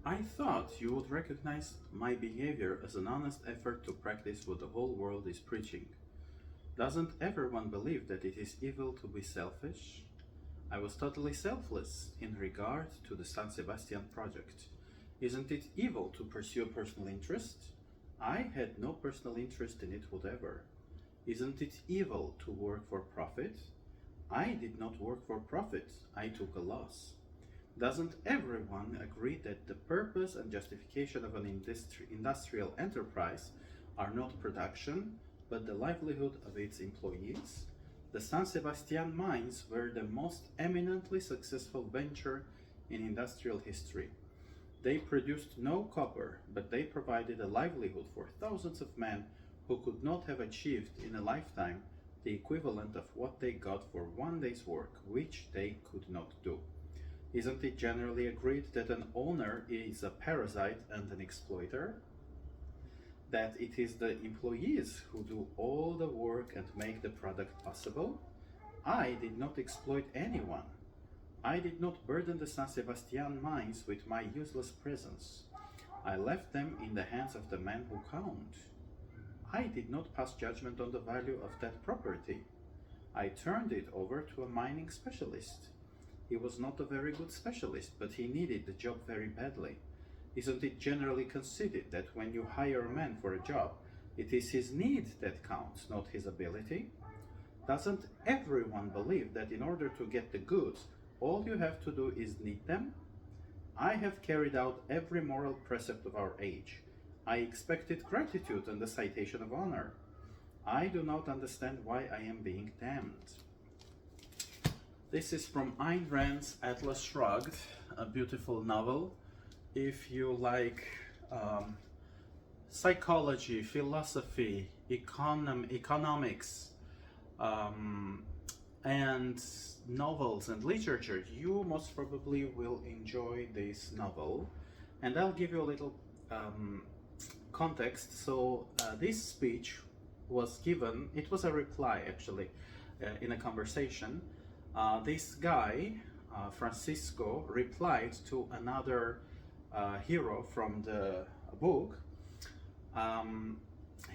I thought you would recognize my behavior as an honest effort to practice what the whole world is preaching. Doesn't everyone believe that it is evil to be selfish? I was totally selfless in regard to the San Sebastian project. Isn't it evil to pursue personal interest? I had no personal interest in it whatever. Isn't it evil to work for profit? I did not work for profit, I took a loss. Doesn't everyone agree that the purpose and justification of an industrial enterprise are not production, but the livelihood of its employees? The San Sebastian mines were the most eminently successful venture in industrial history. They produced no copper, but they provided a livelihood for thousands of men who could not have achieved in a lifetime the equivalent of what they got for one day's work, which they could not do. Isn't it generally agreed that an owner is a parasite and an exploiter? That it is the employees who do all the work and make the product possible? I did not exploit anyone. I did not burden the San Sebastian mines with my useless presence. I left them in the hands of the men who count. I did not pass judgment on the value of that property. I turned it over to a mining specialist. He was not a very good specialist, but he needed the job very badly. Isn't it generally conceded that when you hire a man for a job, it is his need that counts, not his ability? Doesn't everyone believe that in order to get the goods, all you have to do is need them? I have carried out every moral precept of our age. I expected gratitude and the citation of honor. I do not understand why I am being damned. This is from Ayn Rand's Atlas Shrugged, a beautiful novel. If you like psychology, philosophy, economics, and novels and literature, you most probably will enjoy this novel. And I'll give you a little context. So this speech was given, it was a reply actually, in a conversation. This guy, Francisco, replied to another hero from the book.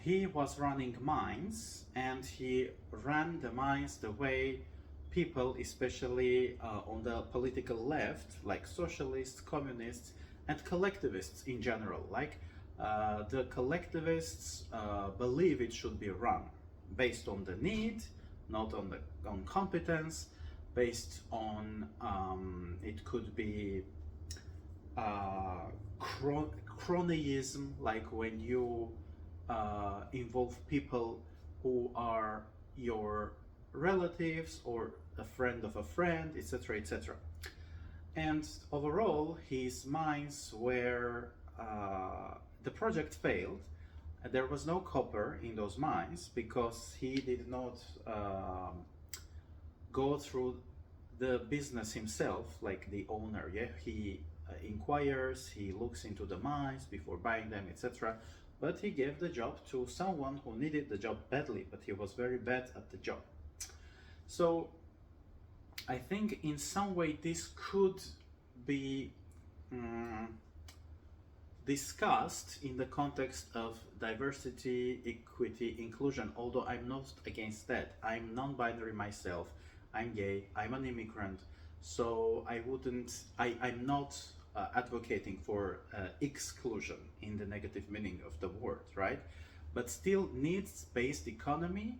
He was running mines, and he ran the mines the way people, especially on the political left, like socialists, communists, and collectivists in general, like the collectivists believe it should be run based on the need, not on competence, based on it could be cronyism, like when you involve people who are your relatives or a friend of a friend, etc., etc. And overall, his mines were the project failed. There was no copper in those mines because he did not go through the business himself, like the owner. Yeah, he inquires, he looks into the mines before buying them, etc. But he gave the job to someone who needed the job badly, but he was very bad at the job. So I think in some way this could be discussed in the context of diversity, equity, inclusion, although I'm not against that. I'm non-binary myself, I'm gay, I'm an immigrant, so I'm not advocating for exclusion in the negative meaning of the word, right? But still, needs-based economy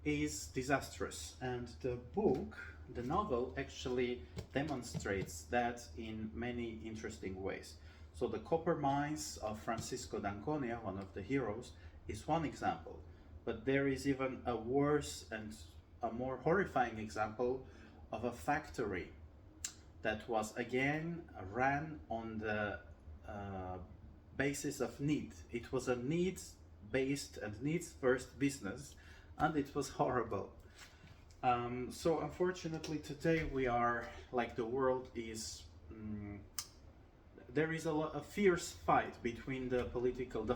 is disastrous, and the book, the novel, actually demonstrates that in many interesting ways. So the copper mines of Francisco d'Anconia, one of the heroes, is one example, but there is even a worse and a more horrifying example of a factory that was again ran on the basis of need. It was a needs-based and needs-first business, and it was horrible. So unfortunately today we are, like, the world is, there is a fierce fight between the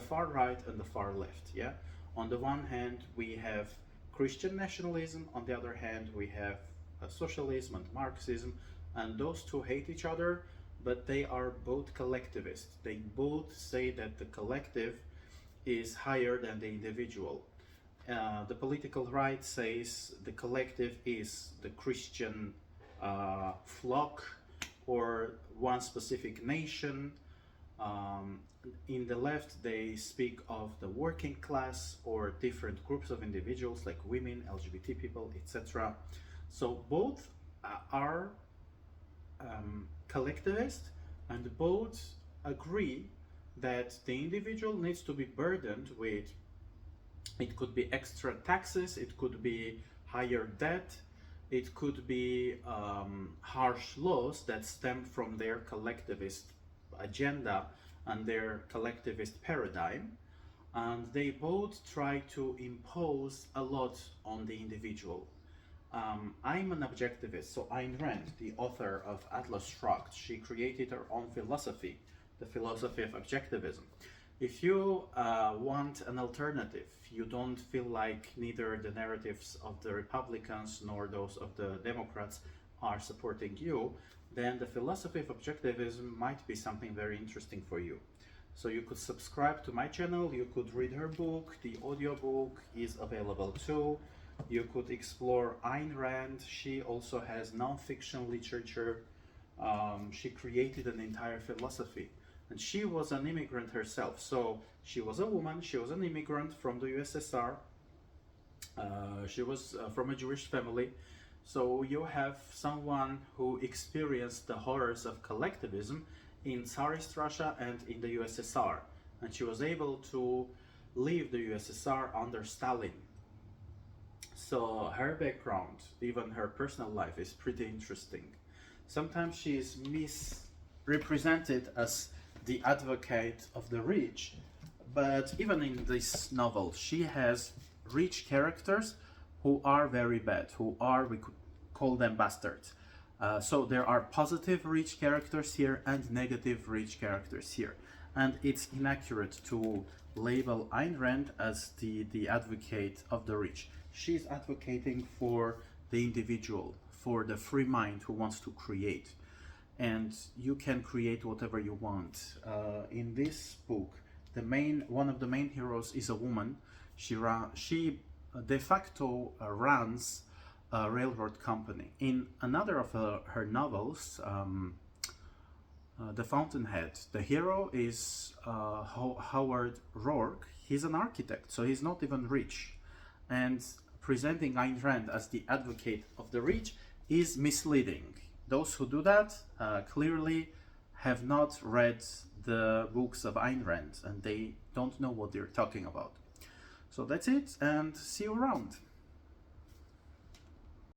far right and the far left, yeah? On the one hand we have Christian nationalism, on the other hand we have socialism and Marxism, and those two hate each other, but they are both collectivist. They both say that the collective is higher than the individual. The political right says the collective is the Christian flock or one specific nation. In the left, they speak of the working class or different groups of individuals like women, LGBT people, etc. So both are collectivist, and both agree that the individual needs to be burdened with, it could be extra taxes, it could be higher debt, it could be harsh laws that stem from their collectivist agenda and their collectivist paradigm, and they both try to impose a lot on the individual. I'm an objectivist, so Ayn Rand, the author of Atlas Shrugged, she created her own philosophy, the philosophy of objectivism. If you want an alternative, you don't feel like neither the narratives of the Republicans nor those of the Democrats are supporting you, then the philosophy of objectivism might be something very interesting for you. So you could subscribe to my channel, you could read her book, the audiobook is available too. You could explore Ayn Rand. She also has non-fiction literature. She created an entire philosophy. And she was an immigrant herself. So she was a woman, she was an immigrant from the USSR. She was from a Jewish family. So you have someone who experienced the horrors of collectivism in Tsarist Russia and in the USSR. And she was able to leave the USSR under Stalin. So her background, even her personal life, is pretty interesting. Sometimes she is misrepresented as the advocate of the rich, but even in this novel, she has rich characters who are very bad, we could call them bastards. So there are positive rich characters here and negative rich characters here. And it's inaccurate to label Ayn Rand as the advocate of the rich. She's advocating for the individual, for the free mind who wants to create. And you can create whatever you want. In this book, one of the main heroes is a woman. She de facto runs a railroad company. In another of her novels, The Fountainhead, the hero is Howard Rourke. He's an architect, so he's not even rich. And presenting Ayn Rand as the advocate of the rich is misleading. Those who do that clearly have not read the books of Ayn Rand, and they don't know what they're talking about. So that's it, and see you around.